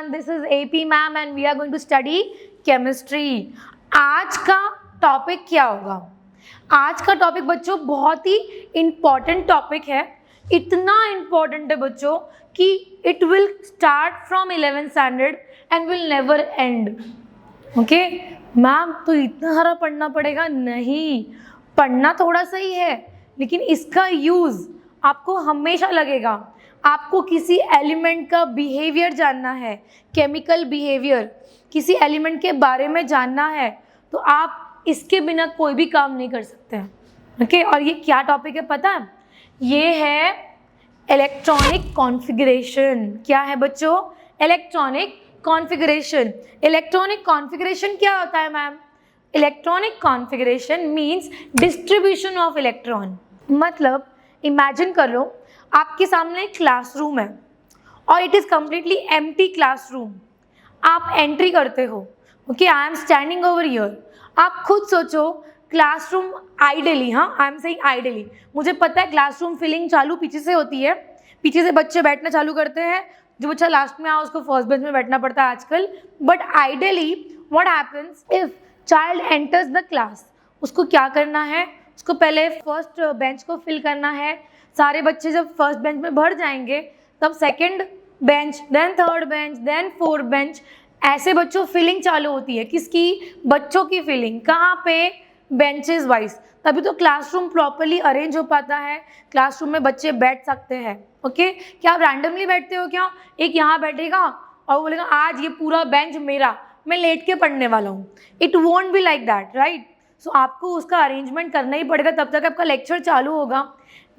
everyone, this is AP ma'am and we are going to study chemistry. आज का topic क्या होगा? आज का टॉपिक बच्चों बहुत ही इम्पॉर्टेंट टॉपिक है. इतना इम्पॉर्टेंट है बच्चों कि it will start from 11th standard and will never and. Okay ma'am, तो इतना सारा पढ़ना पड़ेगा? नहीं, पढ़ना थोड़ा सा ही है, लेकिन इसका यूज़ आपको हमेशा लगेगा. आपको किसी एलिमेंट का बिहेवियर जानना है, केमिकल बिहेवियर, किसी एलिमेंट के बारे में जानना है, तो आप इसके बिना कोई भी काम नहीं कर सकते हैं. ओके, और ये क्या टॉपिक है पता है? ये है इलेक्ट्रॉनिक कॉन्फ़िगरेशन. क्या है बच्चों? Electronic configuration. इलेक्ट्रॉनिक कॉन्फ़िगरेशन क्या होता है ma'am? Electronic configuration means distribution of electron. मतलब इमेजिन कर लो, आपके सामने एक क्लासरूम है और it is completely empty classroom. आप एंट्री करते हो. Okay, I am standing over here. आप खुद सोचो, क्लासरूम आइडियली, हाँ आई एम सेइंग आइडियली, मुझे पता है क्लासरूम फीलिंग चालू पीछे से होती है. पीछे से बच्चे बैठना चालू करते हैं. जो बच्चा लास्ट में आ उसको फर्स्ट बेंच में बैठना पड़ता है आजकल. But ideally what happens if child enters the class? उसको क्या करना है? उसको पहले फर्स्ट बेंच को फिल करना है. सारे बच्चे जब फर्स्ट बेंच में भर जाएंगे तब second bench, then third bench, then fourth bench, ऐसे बच्चों फिलिंग चालू होती है. किसकी? बच्चों की फिलिंग. कहाँ पे? Benches wise. तभी तो क्लासरूम प्रॉपर्ली अरेंज हो पाता है, क्लासरूम में बच्चे बैठ सकते हैं. ओके, क्या आप रैंडमली बैठते हो क्या? एक यहाँ बैठेगा और बोलेगा आज ये पूरा बेंच मेरा, मैं लेट के पढ़ने वाला हूँ. It won't be like that, right? So आपको उसका अरेंजमेंट करना ही पड़ेगा, तब तक आपका लेक्चर चालू होगा.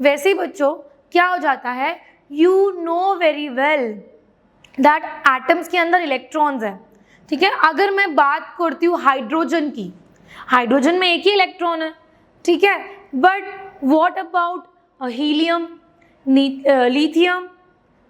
वैसे ही बच्चों क्या हो जाता है, you know very well that atoms के अंदर इलेक्ट्रॉन्स हैं. ठीक है, अगर मैं बात करती हूँ हाइड्रोजन की, हाइड्रोजन में एक ही इलेक्ट्रॉन है. ठीक है, but what about helium, lithium,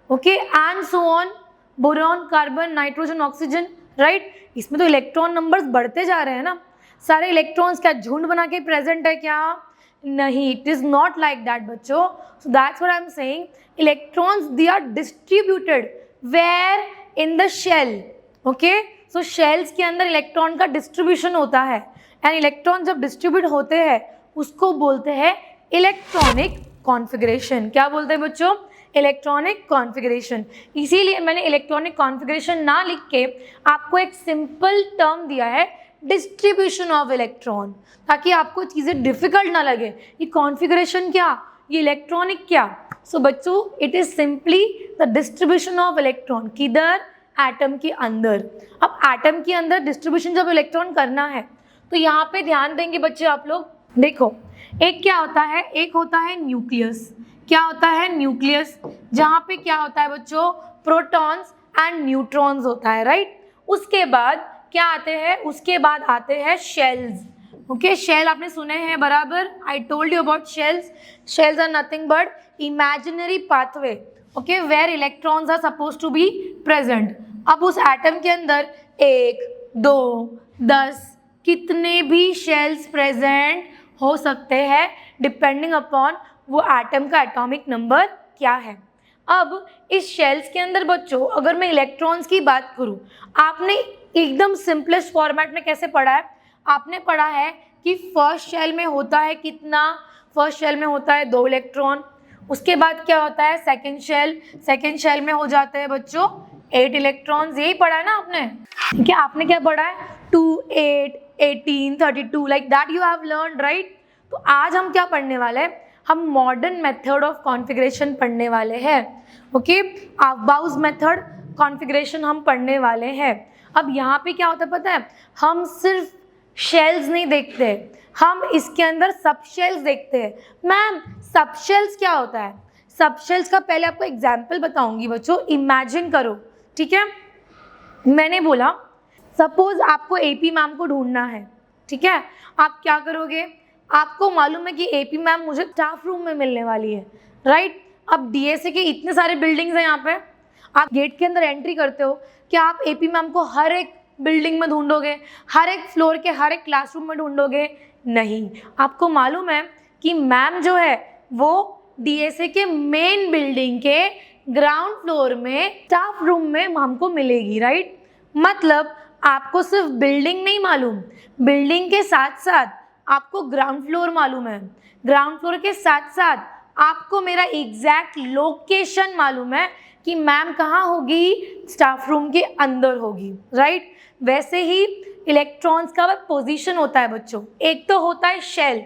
okay and so on, boron, carbon, nitrogen, oxygen, right? इसमें तो इलेक्ट्रॉन नंबर्स बढ़ते जा रहे हैं ना. सारे इलेक्ट्रॉन्स क्या झुंड बना के प्रेजेंट है क्या? नहीं, it is not like that बच्चों. So that's what I am saying. Electrons they are distributed where? In the shell. Okay, so shells के अंदर इलेक्ट्रॉन का डिस्ट्रीब्यूशन होता है, एंड इलेक्ट्रॉन जब डिस्ट्रीब्यूट होते हैं उसको बोलते हैं इलेक्ट्रॉनिक कॉन्फ़िगरेशन. क्या बोलते हैं बच्चों? Electronic configuration. इसीलिए मैंने इलेक्ट्रॉनिक कॉन्फ़िगरेशन ना लिख के आपको एक सिंपल टर्म दिया है, डिस्ट्रीब्यूशन ऑफ इलेक्ट्रॉन, ताकि आपको चीज़ें डिफिकल्ट ना लगे. ये कॉन्फ़िगरेशन क्या, ये इलेक्ट्रॉनिक क्या. सो बच्चों, it is simply the distribution of electron. किधर? एटम के अंदर. अब एटम के अंदर डिस्ट्रीब्यूशन जब इलेक्ट्रॉन करना है तो यहाँ पे ध्यान देंगे बच्चे आप लोग. देखो, एक क्या होता है, एक होता है न्यूक्लियस. क्या होता है? न्यूक्लियस, जहाँ पे क्या होता है बच्चों? प्रोटॉन्स एंड न्यूट्रॉन्स होता है, राइट? उसके बाद क्या आते हैं? उसके बाद आते हैं शेल्स. ओके, शेल आपने सुने हैं बराबर. I told you about shells. Shells are nothing but imaginary pathway, okay, where electrons are suppose to be present. अब उस एटम के अंदर 1, 2, 10 कितने भी शेल्स प्रेजेंट हो सकते हैं, डिपेंडिंग अपॉन वो एटम का एटॉमिक नंबर क्या है. अब इस शेल्स के अंदर बच्चों अगर मैं इलेक्ट्रॉन्स की बात करूं, आपने एकदम सिंपलेस्ट फॉर्मेट में कैसे पढ़ा है? आपने पढ़ा है कि फर्स्ट शेल में होता है कितना? फर्स्ट शेल में होता है 2 इलेक्ट्रॉन. उसके बाद क्या होता है? Second shell. सेकेंड शेल में हो जाते हैं बच्चों 8 इलेक्ट्रॉन्स. यही पढ़ा है ना आपने? ठीक है, आपने क्या पढ़ा है? 2, 8, 18, 32 like that you have learn, right? तो आज हम क्या पढ़ने वाले हैं? हम मॉडर्न मेथड ऑफ कॉन्फ़िगरेशन पढ़ने वाले हैं. ओके, अफबाउस मेथड कॉन्फ़िगरेशन हम पढ़ने वाले हैं. अब यहाँ पे क्या होता है पता है? हम सिर्फ शेल्स नहीं देखते, हम इसके अंदर सब शेल्स देखते हैं. मैम, सब शेल्स क्या होता है? सब शेल्स का पहले आपको एग्जाम्पल बताऊंगी बच्चों. इमेजिन करो, ठीक है, मैंने बोला सपोज आपको एपी मैम को ढूंढना है. ठीक है, आप क्या करोगे? आपको मालूम है कि एपी मैम मुझे स्टाफ रूम में मिलने वाली है, राइट? अब डीएसए के इतने सारे बिल्डिंग्स हैं यहाँ पे. आप गेट के अंदर एंट्री करते हो, क्या आप एपी मैम को हर एक बिल्डिंग में ढूंढोगे, हर एक फ्लोर के हर एक क्लासरूम में ढूंढोगे? नहीं. आपको मालूम है कि मैम जो है वो डीएसए के मेन बिल्डिंग के ग्राउंड फ्लोर में स्टाफ रूम में हमको मिलेगी, राइट। मतलब आपको सिर्फ बिल्डिंग नहीं मालूम, बिल्डिंग के साथ साथ आपको ग्राउंड फ्लोर मालूम है, ग्राउंड फ्लोर के साथ साथ आपको मेरा एग्जैक्ट लोकेशन मालूम है कि मैम कहाँ होगी, स्टाफ रूम के अंदर होगी, राइट। वैसे ही इलेक्ट्रॉन्स का पोजीशन होता है बच्चों, एक तो होता है शेल,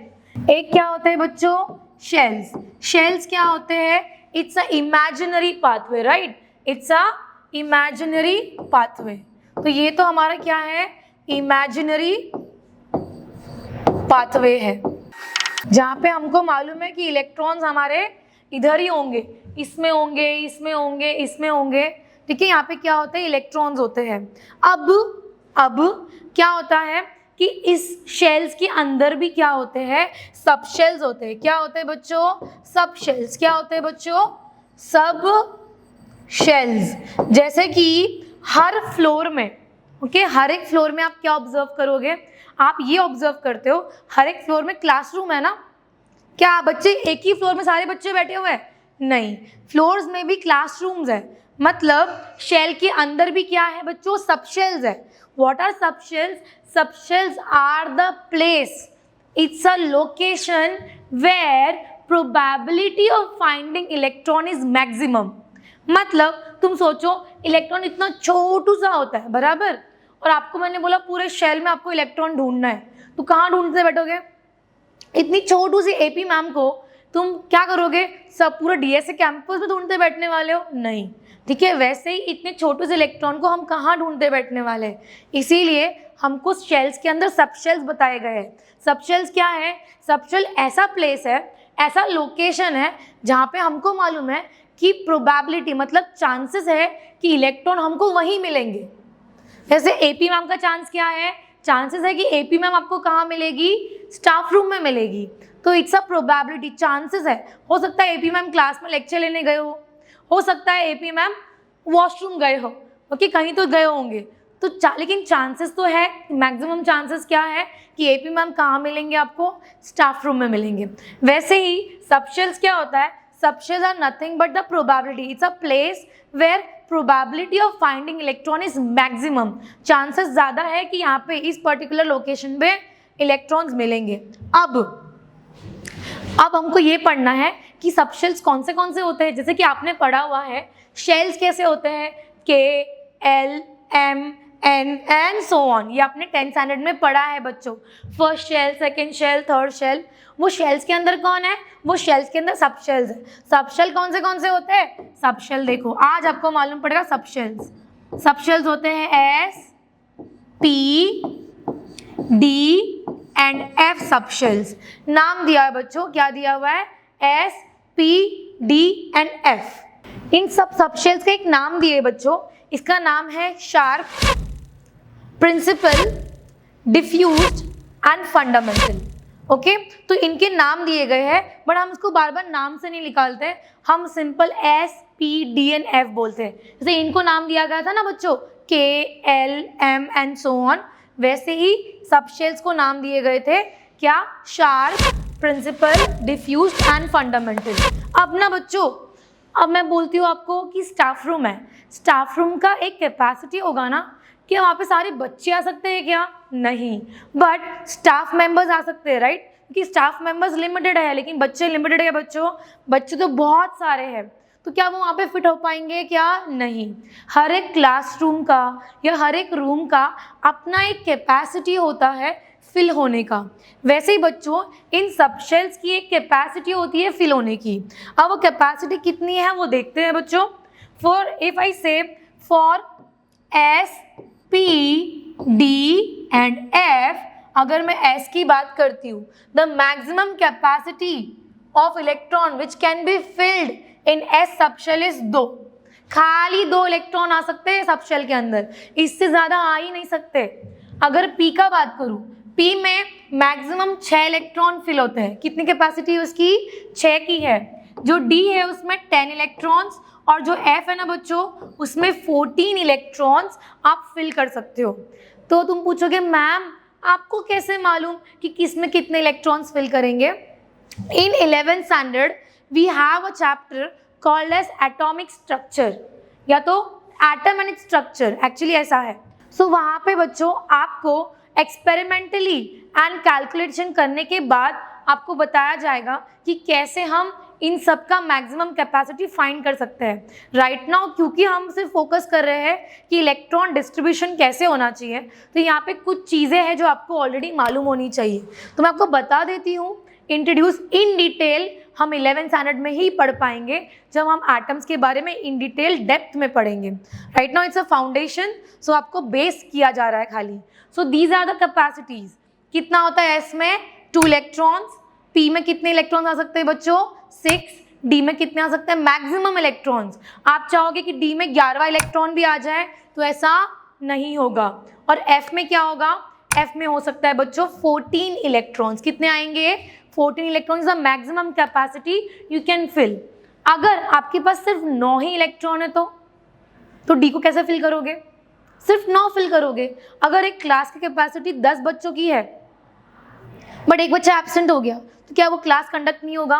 एक क्या होता है बच्चों, शेल्स। शेल्स क्या होते हैं, it's a imaginary pathway, right, it's a imaginary pathway. तो ये तो हमारा क्या है, इमेजिनरी पाथवे है, जहाँ पे हमको मालूम है कि इलेक्ट्रॉन्स हमारे इधर ही होंगे, इसमें होंगे, इसमें होंगे, इसमें होंगे, ठीक है। यहाँ पे क्या होते हैं, इलेक्ट्रॉन्स होते हैं। अब क्या होता है कि इस शेल्स के अंदर भी क्या होते हैं, सब शेल्स होते हैं। क्या होते हैं बच्चों, सब शेल्स। क्या होते हैं बच्चों, सब शेल्स। जैसे कि हर फ्लोर में, ओके, हर एक फ्लोर में आप क्या ऑब्जर्व करोगे, आप ये ऑब्जर्व करते हो हर एक फ्लोर में क्लासरूम है ना। क्या बच्चे एक ही फ्लोर में सारे बच्चे बैठे हुए हैं, नहीं, फ्लोर्स में भी क्लासरूम्स है। मतलब शेल के अंदर भी क्या है बच्चों, सब शेल्स है। What are sub shells, sub shells are the place, it's a location where probability of finding electron is maximum. मतलब तुम सोचो, इलेक्ट्रॉन इतना छोटू सा होता है, बराबर, और आपको मैंने बोला पूरे शेल में आपको इलेक्ट्रॉन ढूंढना है, तो कहाँ ढूंढते बैठोगे, इतनी छोटू सी एपी मैम को तुम क्या करोगे, सब पूरा डीएसए कैंपस में ढूंढते बैठने वाले हो, नहीं, ठीक है। वैसे ही इतने छोटे से इलेक्ट्रॉन को हम कहाँ ढूंढते बैठने वाले हैं, इसीलिए हमको शेल्स के अंदर सब शेल्स बताए गए हैं। सब शेल्स क्या है, सब शेल ऐसा प्लेस है, ऐसा लोकेशन है जहाँ पे हमको मालूम है कि प्रोबेबिलिटी मतलब चांसेस है कि इलेक्ट्रॉन हमको वहीं मिलेंगे। जैसे एपी मैम का चांस क्या है, चांसेस है कि एपी मैम आपको कहाँ मिलेगी, स्टाफ रूम में मिलेगी। तो इट्स अ प्रोबेबिलिटी, चांसेस है। हो सकता है एपी मैम क्लास में लेक्चर लेने गए हो सकता है एपी मैम वॉशरूम गए हो, ओके, कहीं तो गए होंगे, तो लेकिन चांसेस तो है, मैक्सिमम चांसेस क्या है कि एपी मैम कहाँ मिलेंगे आपको, स्टाफ रूम में मिलेंगे। वैसे ही सबशेल्स क्या होता है, subshells are nothing but the probability, it's a place where probability of finding electron is maximum, chances ज़्यादा है कि यहाँ पे इस पर्टिकुलर लोकेशन पे इलेक्ट्रॉन्स मिलेंगे। अब हमको ये पढ़ना है कि सबशेल्स कौन से होते हैं। जैसे कि आपने पढ़ा हुआ है शेल्स कैसे होते हैं, K, L, M, N and so on, ये आपने 10th स्टैंडर्ड में पढ़ा है बच्चों। First shell, second shell, third shell. वो शेल्स के अंदर कौन है, वो शेल्स के अंदर सब शेल्स है। सब शेल कौन से होते हैं, सब शेल देखो आज आपको मालूम पड़ेगा। सब शेल्स होते हैं S, P, D and F सब शेल्स। नाम दिया है बच्चों, क्या दिया हुआ है, S, P, D and F. इन सब शेल्स का एक नाम दिए बच्चों, इसका नाम है sharp, principal, diffused and fundamental. Okay, तो इनके नाम दिए गए हैं, बट हम इसको बार बार नाम से नहीं निकालते, हम simple S, P, D and F बोलते हैं। जैसे इनको नाम दिया गया था ना बच्चों, K, L, M and so on, वैसे ही सब शेल्स को नाम दिए गए थे, क्या, sharp, principal, diffused and fundamental. अब ना बच्चों, अब मैं बोलती हूँ आपको कि स्टाफ रूम है, स्टाफ रूम का एक कैपेसिटी होगा ना, कि वहाँ पे सारे बच्चे आ सकते हैं क्या, नहीं, बट स्टाफ मेंबर्स आ सकते हैं, राइट, क्योंकि स्टाफ मेंबर्स लिमिटेड है, लेकिन बच्चे लिमिटेड है बच्चों, बच्चे तो बहुत सारे हैं, तो क्या वो वहाँ पे फिट हो पाएंगे क्या, नहीं। हर एक क्लासरूम का या हर एक रूम का अपना एक कैपेसिटी होता है फिल होने का। वैसे ही बच्चों इन सबशेल्स की एक कैपेसिटी होती है फिल होने की। अब वो कैपेसिटी कितनी है वो देखते हैं बच्चों। फॉर इफ आई से for S, P, D and F, अगर मैं एस की बात करती हूँ, the maximum capacity of electron which can be filled in S subshell is 2। खाली 2 इलेक्ट्रॉन आ सकते हैं सबशेल के अंदर, इससे ज़्यादा आ ही नहीं सकते। अगर पी का बात करूँ, पी में मैक्सिमम 6 इलेक्ट्रॉन फिल होते हैं। कितनी कैपेसिटी उसकी, 6 की है। जो डी है उसमें 10 इलेक्ट्रॉन्स, और जो एफ है ना बच्चों, उसमें 14 इलेक्ट्रॉन्स आप फिल कर सकते हो। तो तुम पूछोगे मैम आपको कैसे मालूम कि किसमें कितने इलेक्ट्रॉन्स फिल करेंगे। In 11th standard we have a chapter called as atomic structure, या तो atom and its structure, actually ऐसा है। सो वहाँ पे बच्चों आपको एक्सपेरिमेंटली एंड कैलकुलेशन करने के बाद आपको बताया जाएगा कि कैसे हम इन सब का मैक्सिमम कैपेसिटी फाइंड कर सकते हैं। राइट नाउ क्योंकि हम सिर्फ फोकस कर रहे हैं कि इलेक्ट्रॉन डिस्ट्रीब्यूशन कैसे होना चाहिए, तो यहाँ पे कुछ चीज़ें हैं जो आपको ऑलरेडी मालूम होनी चाहिए, तो मैं आपको बता देती हूँ। इंट्रोड्यूस इन डिटेल हम 11th स्टैंडर्ड में ही पढ़ पाएंगे जब हम एटम्स के बारे में इन डिटेल डेप्थ में पढ़ेंगे। Right now it's a foundation, so आपको बेस किया जा रहा है खाली। So these are the capacities. कितना होता है एस में 2 इलेक्ट्रॉन्स, पी में कितने इलेक्ट्रॉन्स आ सकते हैं बच्चों 6, डी में कितने आ सकते हैं मैक्सिमम इलेक्ट्रॉन्स। आप चाहोगे कि डी में 11वां इलेक्ट्रॉन भी आ जाए तो ऐसा नहीं होगा। और एफ में क्या होगा, एफ में हो सकता है बच्चों 14 इलेक्ट्रॉन्स। कितने आएंगे 14 electrons the maximum capacity you can fill. अगर आपके पास सिर्फ 9 ही इलेक्ट्रॉन है तो डी को कैसे फिल करोगे, सिर्फ 9 फिल करोगे। अगर एक क्लास की कैपेसिटी 10 बच्चों की है बट एक बच्चा एब्सेंट हो गया तो क्या वो क्लास कंडक्ट नहीं होगा,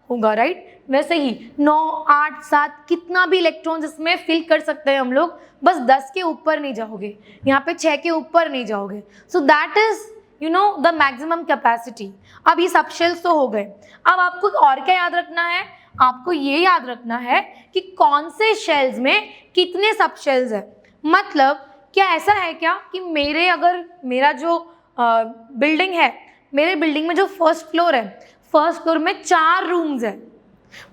होगा राइट। वैसे ही 9, 8, 7 कितना भी इलेक्ट्रॉन्स इसमें फिल कर सकते हैं हम लोग, बस 10 के ऊपर नहीं जाओगे, यहाँ पे 6 के ऊपर नहीं जाओगे। So that is you know the maximum capacity. अब ये सब शेल्स तो हो गए। अब आपको और क्या याद रखना है, आपको ये याद रखना है कि कौन से शेल्स में कितने सब शेल्स है। मतलब क्या ऐसा है क्या कि मेरा जो बिल्डिंग है, मेरे बिल्डिंग में जो फर्स्ट फ्लोर है, फर्स्ट फ्लोर में 4 रूम्स है,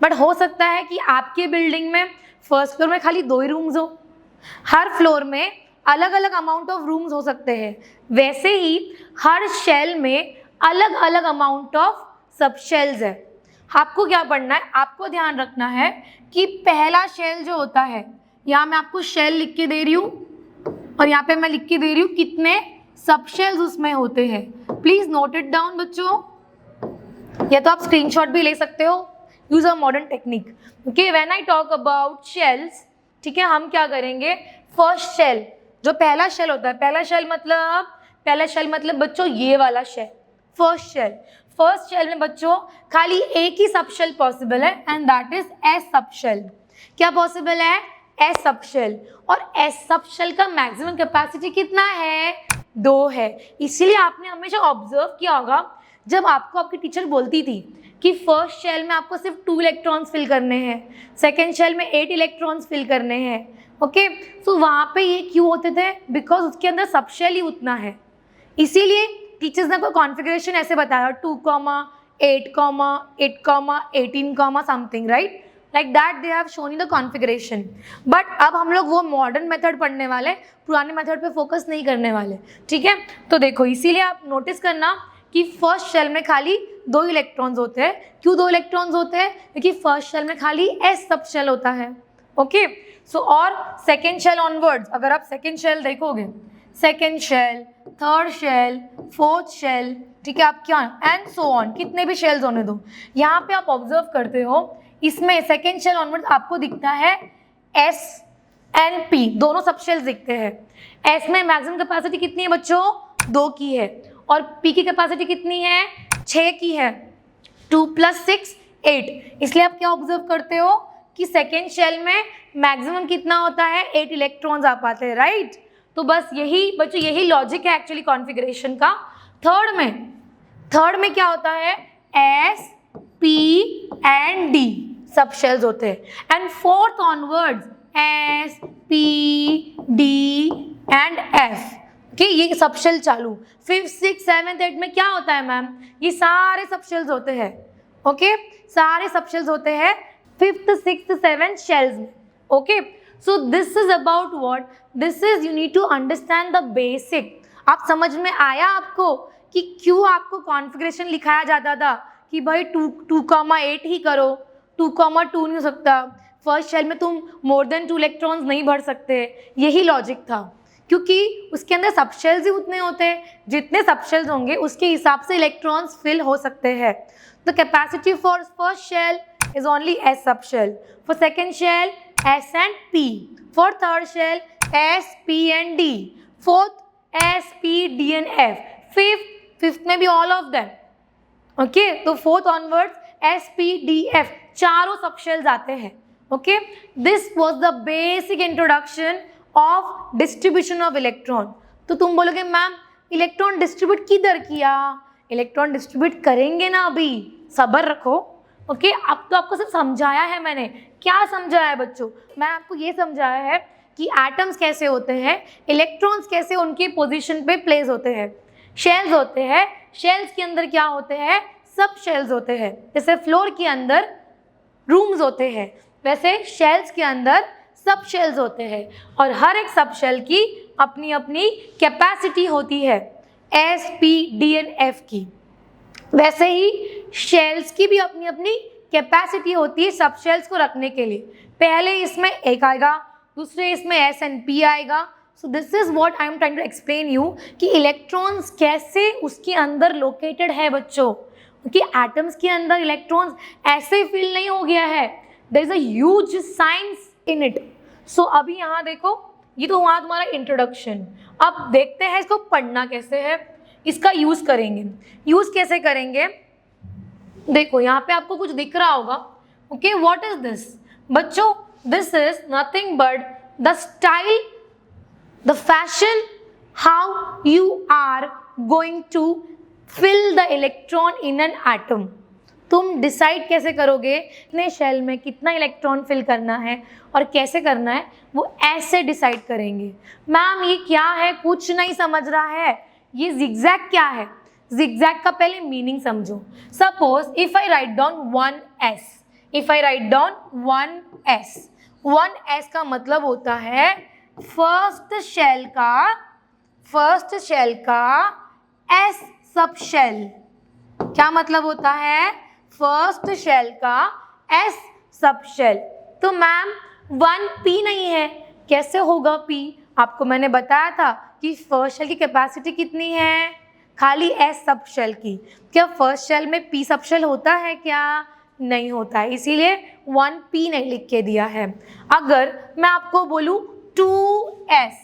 बट हो सकता है कि आपके बिल्डिंग में फर्स्ट फ्लोर में खाली 2 ही रूम्स हो। हर फ्लोर में अलग अलग अमाउंट ऑफ रूम्स हो सकते हैं। वैसे ही हर शेल में अलग अलग अमाउंट ऑफ सब शेल्स है। आपको क्या पढ़ना है, आपको ध्यान रखना है कि पहला शेल जो होता है, यहाँ मैं आपको शेल लिख के दे रही हूँ और यहाँ पे मैं लिख के दे रही हूँ कितने सब शेल्स उसमें होते हैं। प्लीज नोट इट डाउन बच्चों, या तो आप स्क्रीनशॉट भी ले सकते हो, use a modern technique. Okay, when I talk about shells, ठीक है, हम क्या करेंगे, फर्स्ट शेल जो पहला शेल होता है, पहला शेल मतलब बच्चों ये वाला शेल, फर्स्ट शेल में बच्चों खाली एक ही सब शेल पॉसिबल है and that is S sub shell. क्या पॉसिबल है, एस सब शेल। और एस सब शेल का मैक्सिमम कैपेसिटी कितना है, 2 है। इसीलिए आपने हमेशा ऑब्जर्व किया होगा जब आपको आपकी टीचर बोलती थी कि फर्स्ट शेल में आपको सिर्फ 2 इलेक्ट्रॉन्स फिल करने हैं, सेकेंड शेल में 8 इलेक्ट्रॉन्स फिल करने हैं। ओके, सो वहाँ पे ये क्यों होते थे, बिकॉज उसके अंदर सब शेल ही उतना है। इसीलिए टीचर्स ने कोई कॉन्फ़िगरेशन ऐसे बताया 2, 8, 8, 18, something, right, like that they have shown in the configuration. But अब हम लोग वो मॉडर्न मेथड पढ़ने वाले, पुराने मेथड पे फोकस नहीं करने वाले, ठीक है। तो देखो, इसीलिए आप नोटिस करना कि फर्स्ट शेल में खाली 2 इलेक्ट्रॉन्स होते हैं। क्यों 2 इलेक्ट्रॉन्स होते हैं, क्योंकि फर्स्ट शेल में खाली एस सब शेल होता है। ओके, सो और सेकेंड शेल ऑनवर्ड्स, अगर आप सेकेंड शेल देखोगे, second shell, third shell, fourth shell, ठीक है, आप क्या एंड सो ऑन, कितने भी शेल्स होने दो, यहाँ पे आप ऑब्जर्व करते हो इसमें सेकेंड शेल ऑनवर्ड्स आपको दिखता है एस एंड पी, दोनों सब शेल्स दिखते हैं। एस में मैक्सिमम कैपेसिटी कितनी है बच्चों, 2 की है, और पी की कैपेसिटी कितनी है, 6 की है, 2 + 6 8। इसलिए आप क्या ऑब्जर्व करते हो कि सेकेंड शेल में मैक्सिमम कितना होता है, 8 इलेक्ट्रॉन्स आ पाते हैं, राइट। तो बस यही बच्चों, यही लॉजिक है एक्चुअली कॉन्फ़िगरेशन का। थर्ड में क्या होता है, एस पी एंड डी सब शेल्स होते हैं, and fourth onwards S P D and F, कि ये सब शेल चालू। 5th, 6th, 7th, 8th में क्या होता है मैम, ये सारे सब शेल्स होते हैं। ओके, सारे सब शेल्स होते हैं 5th, 6th, 7th शेल्स में। Okay, so this is about what, this is you need to understand the basic. आप समझ में आया आपको कि क्यों आपको कॉन्फ़िगरेशन लिखाया जाता था कि भाई 2, 8 ही करो, 2, 2 नहीं हो सकता, फर्स्ट शेल में तुम मोर देन 2 इलेक्ट्रॉन्स नहीं भर सकते, यही लॉजिक था, क्योंकि उसके अंदर सब शेल्स ही उतने होते हैं, जितने सब शेल्स होंगे उसके हिसाब से इलेक्ट्रॉन्स फिल हो सकते हैं। The capacity for first shell is only S sub shell, for second shell S and P, for third shell S P and D, fourth S P D and F, fifth में भी all of them. Okay, तो fourth onwards S P D F चारों sub shells आते हैं। Okay, this was the basic introduction of distribution of electron. तो तुम बोलोगे ma'am electron distribute किधर किया, इलेक्ट्रॉन डिस्ट्रीब्यूट करेंगे ना, अभी सब्र रखो। ओके, अब तो आपको सब समझाया है मैंने। क्या समझाया है बच्चों? मैं आपको ये समझाया है कि एटम्स कैसे होते हैं, इलेक्ट्रॉन्स कैसे उनकी पोजीशन पे प्लेस होते हैं, शेल्स होते हैं, शेल्स के अंदर क्या होते हैं, सब शेल्स होते हैं। जैसे फ्लोर के अंदर रूम्स होते हैं, वैसे शेल्स के अंदर सब शेल्स होते हैं, और हर एक सब शेल की अपनी अपनी कैपेसिटी होती है, S, P, D and F की। वैसे ही शेल्स की भी अपनी अपनी कैपेसिटी होती है सब शेल्स को रखने के लिए। पहले इसमें एक आएगा, दूसरे इसमें एस एंड पी आएगा। So this is what I am trying to explain you कि इलेक्ट्रॉन्स कैसे उसके अंदर लोकेटेड है बच्चों, कि एटम्स के अंदर इलेक्ट्रॉन्स ऐसे फील नहीं हो गया है, there is a huge science in it. So अभी यहाँ देखो, ये तो हुआ तुम्हारा इंट्रोडक्शन। अब देखते हैं इसको पढ़ना कैसे है, इसका यूज करेंगे। यूज कैसे करेंगे, देखो यहाँ पे आपको कुछ दिख रहा होगा। ओके, व्हाट इज दिस बच्चों? This is nothing but the style, the fashion how you are going to fill the electron in an atom. तुम डिसाइड कैसे करोगे इतने शेल में कितना इलेक्ट्रॉन फिल करना है और कैसे करना है, वो ऐसे डिसाइड करेंगे। मैम ये क्या है, कुछ नहीं समझ रहा है, ये जिगजैग क्या है? जिगजैग का पहले मीनिंग समझो। Suppose if I write down 1s, if I write down 1s, 1s का मतलब होता है फर्स्ट शेल का s सब शेल। क्या मतलब होता है? फर्स्ट शेल का s सब शेल। तो मैम 1p नहीं है, कैसे होगा p? आपको मैंने बताया था कि फर्स्ट शेल की कैपेसिटी कितनी है, खाली s सब शेल की। क्या फर्स्ट शेल में p सब शेल होता है क्या? नहीं होता है, इसीलिए 1p नहीं लिख के दिया है। अगर मैं आपको बोलूँ 2s,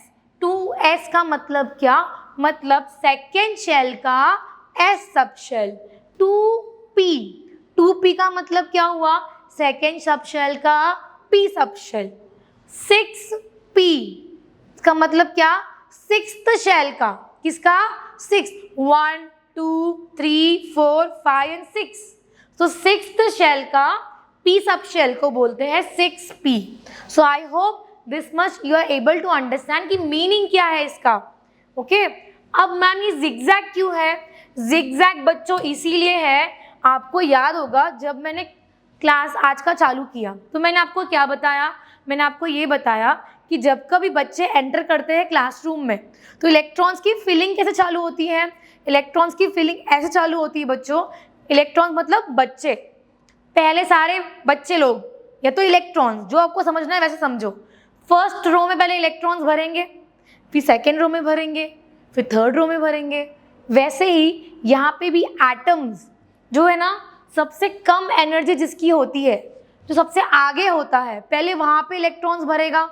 2s का मतलब क्या? मतलब सेकेंड शेल का s sub shell. 2p, 2p का मतलब क्या हुआ? सेकेंड सब शेल का p सब शेल। 6p इसका मतलब क्या? सिक्स्थ शेल का, किसका? 6, 1, 2, 3, 4, 5 एंड 6। तो सिक्स्थ शेल का p सब शेल को बोलते हैं 6p। So I hope this much you are able to understand कि मीनिंग क्या है इसका। ओके, अब मैम ये जिगजैग क्यों है? जिगजैग बच्चों इसीलिए है, आपको याद होगा जब मैंने क्लास आज का चालू किया तो मैंने आपको क्या बताया? मैंने आपको ये बताया कि जब कभी बच्चे एंटर करते हैं क्लासरूम में तो इलेक्ट्रॉन्स की फिलिंग कैसे चालू होती है? इलेक्ट्रॉन्स की फिलिंग ऐसे चालू होती है बच्चों। इलेक्ट्रॉन्स मतलब बच्चे, पहले सारे बच्चे लोग या तो इलेक्ट्रॉन्स, जो आपको समझना है वैसे समझो। फर्स्ट रो में पहले इलेक्ट्रॉन्स भरेंगे, फिर सेकेंड रो में भरेंगे, फिर थर्ड रो में भरेंगे। वैसे ही यहाँ पे भी एटम्स जो है ना, सबसे कम एनर्जी जिसकी होती है, जो सबसे आगे होता है, पहले वहाँ पे इलेक्ट्रॉन्स भरेगा,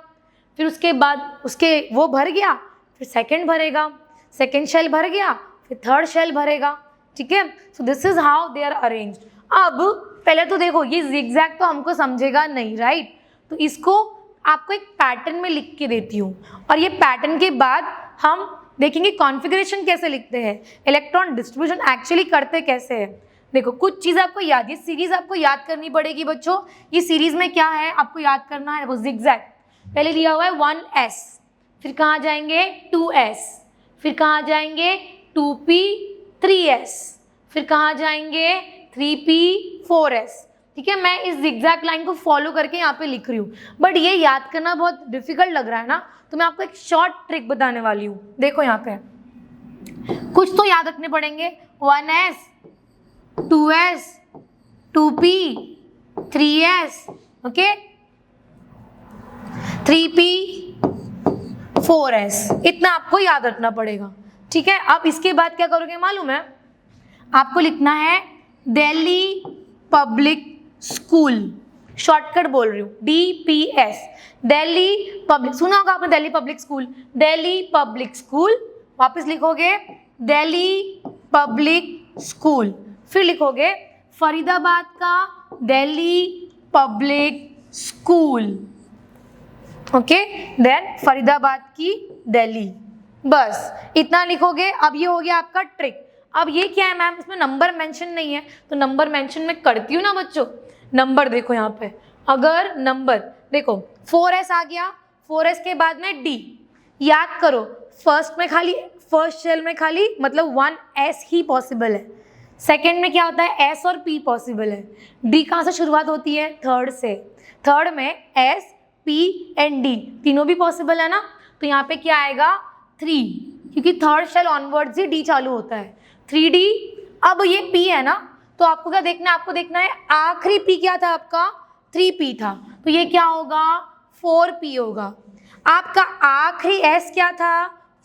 फिर उसके बाद उसके वो भर गया, फिर सेकंड भरेगा, सेकंड शेल भर गया, फिर थर्ड शेल भरेगा। ठीक है, so this is how they are arranged. अब पहले तो देखो ये जिगजैग तो हमको समझेगा नहीं, राइट? तो इसको आपको एक पैटर्न में लिख के देती हूँ, और ये पैटर्न के बाद हम देखेंगे कॉन्फ़िगरेशन कैसे लिखते हैं, इलेक्ट्रॉन डिस्ट्रीब्यूशन एक्चुअली करते कैसे हैं। देखो कुछ चीज़ आपको याद, ये सीरीज आपको याद करनी पड़ेगी बच्चों। ये सीरीज में क्या है आपको याद करना है, वो जिगजैग। पहले लिया हुआ है 1s, फिर कहाँ जाएंगे 2s, फिर कहाँ जाएंगे 2p 3s, फिर कहाँ जाएंगे 3p 4s। ठीक है, मैं इस जिगजैग लाइन को फॉलो करके यहाँ पे लिख रही हूँ, बट ये याद करना बहुत डिफिकल्ट लग रहा है ना, तो मैं आपको एक शॉर्ट ट्रिक बताने वाली हूँ। देखो यहाँ पे कुछ तो याद रखने पड़ेंगे, 1s 2s 2p 3s, okay, 3p 4s, इतना आपको याद रखना पड़ेगा। ठीक है, अब इसके बाद क्या करोगे मालूम है? आपको लिखना है दिल्ली पब्लिक स्कूल, शॉर्टकट बोल रही हूँ, DPS, दिल्ली पब्लिक। सुना होगा आपने Delhi public school, Delhi public school. वापस लिखोगे दिल्ली पब्लिक स्कूल, फिर लिखोगे फरीदाबाद का Delhi public school, okay. Then Faridabad की दिल्ली, बस इतना लिखोगे। अब ये हो गया आपका ट्रिक। अब ये क्या है मैम, इसमें नंबर मेंशन नहीं है, तो नंबर मेंशन मैं करती हूँ ना बच्चों। नंबर देखो यहाँ पे, अगर नंबर देखो 4s आ गया, 4s के बाद में d, याद करो फर्स्ट शेल में खाली मतलब 1s ही पॉसिबल है, सेकेंड में क्या होता है s और p पॉसिबल है। d कहाँ से शुरुआत होती है, थर्ड से, थर्ड में s p एंड d तीनों भी पॉसिबल है ना, तो यहाँ पे क्या आएगा 3, क्योंकि थर्ड शेल ऑनवर्ड्स ही d चालू होता है, 3d। अब ये p है ना, तो आपको क्या देखना है, आपको देखना है आखिरी p क्या था आपका, 3p था, तो ये क्या होगा 4p होगा। आपका आखिरी s क्या था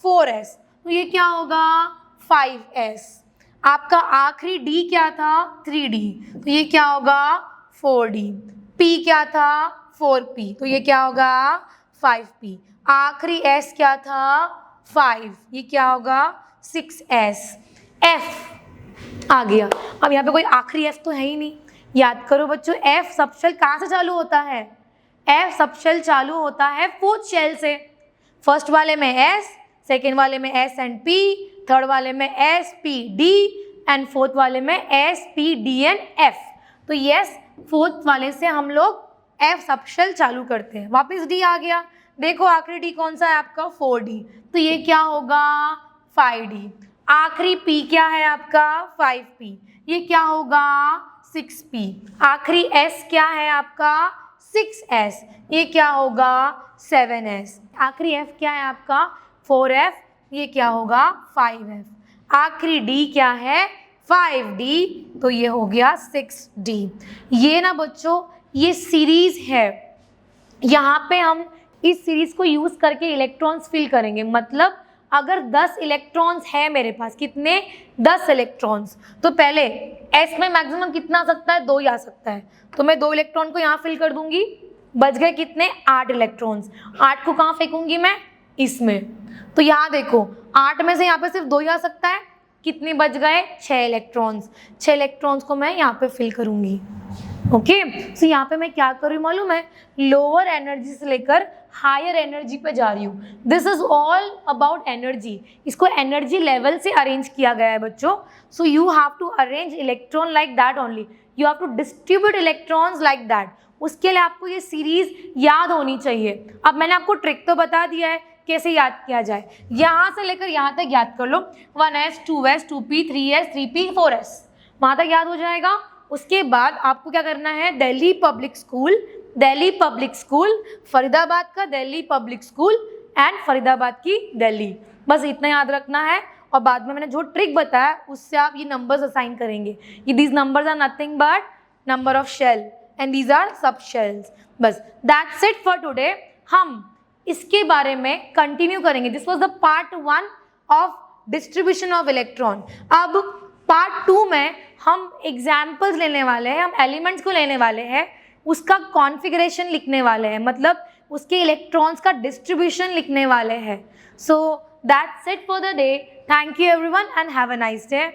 4s, तो ये क्या होगा 5s। आपका आखिरी d क्या था 3d, तो ये क्या होगा 4d। p क्या था 4p, तो ये क्या होगा 5p। आखिरी s क्या था 5, ये क्या होगा 6s। f आ गया। अब यहाँ पे कोई आखिरी f तो है ही नहीं, याद करो बच्चों f सबशेल कहाँ से चालू होता है, f सबशेल चालू होता है फोर्थ शेल से। फर्स्ट वाले में s, सेकेंड वाले में s एंड p, थर्ड वाले में s p d and fourth वाले में s p d and f। तो यस फोर्थ वाले से हम लोग f सबशेल चालू करते हैं। वापस d आ गया, देखो आखिरी d कौन सा है आपका 4d, तो ये क्या होगा 5d। आखिरी p क्या है आपका 5p, ये क्या होगा 6p। आखिरी s क्या है आपका 6s, ये क्या होगा 7s। आखिरी f क्या है आपका 4f, ये क्या होगा 5f। आखिरी d क्या है 5d, तो ये हो गया 6d। ये ना बच्चों ये सीरीज है, यहाँ पे हम इस सीरीज को यूज करके इलेक्ट्रॉन्स फिल करेंगे। मतलब अगर 10 इलेक्ट्रॉन्स है मेरे पास, कितने 10 इलेक्ट्रॉन्स, तो पहले s में मैक्सिमम कितना आ सकता है 2 ही आ सकता है, तो मैं 2 इलेक्ट्रॉन को यहाँ फिल कर दूंगी, बच गए कितने 8 इलेक्ट्रॉन्स। 8 को कहाँ फेंकूंगी मैं, इसमें। तो यहाँ देखो 8 में से यहाँ पे सिर्फ 2 ही आ सकता है, कितने बच गए 6 इलेक्ट्रॉन्स। 6 इलेक्ट्रॉन्स को मैं यहाँ पे फिल करूंगी, ओके। सो यहाँ पे मैं क्या कर रही हूँ मालूम है, लोअर एनर्जी से लेकर हायर एनर्जी पे जा रही हूँ। This is all about energy, इसको एनर्जी लेवल से अरेंज किया गया है बच्चों। So you have to arrange electron like that only, you have to distribute electrons like that. उसके लिए आपको ये सीरीज याद होनी चाहिए। अब मैंने आपको ट्रिक तो बता दिया है कैसे याद किया जाए, यहाँ से लेकर यहाँ तक याद कर लो, 1s 2s 2p 3s 3p 4s, वहाँ तक याद हो जाएगा। उसके बाद आपको क्या करना है, दिल्ली पब्लिक स्कूल, फरीदाबाद का Delhi public school and Faridabad की दिल्ली, बस इतना याद रखना है। और बाद में मैंने जो ट्रिक बताया उससे आप ये नंबर्स असाइन करेंगे, ये these numbers are nothing but number of shell and these are sub shells. बस दैट्स इट फॉर टुडे। हम इसके बारे में कंटिन्यू करेंगे। This was the part 1 of distribution of electron. अब पार्ट 2 में हम एग्जाम्पल्स लेने वाले हैं, हम एलिमेंट्स को लेने वाले हैं, उसका कॉन्फ़िगरेशन लिखने वाले हैं, मतलब उसके इलेक्ट्रॉन्स का डिस्ट्रीब्यूशन लिखने वाले हैं। So that's it for the day. Thank you everyone and have a nice day.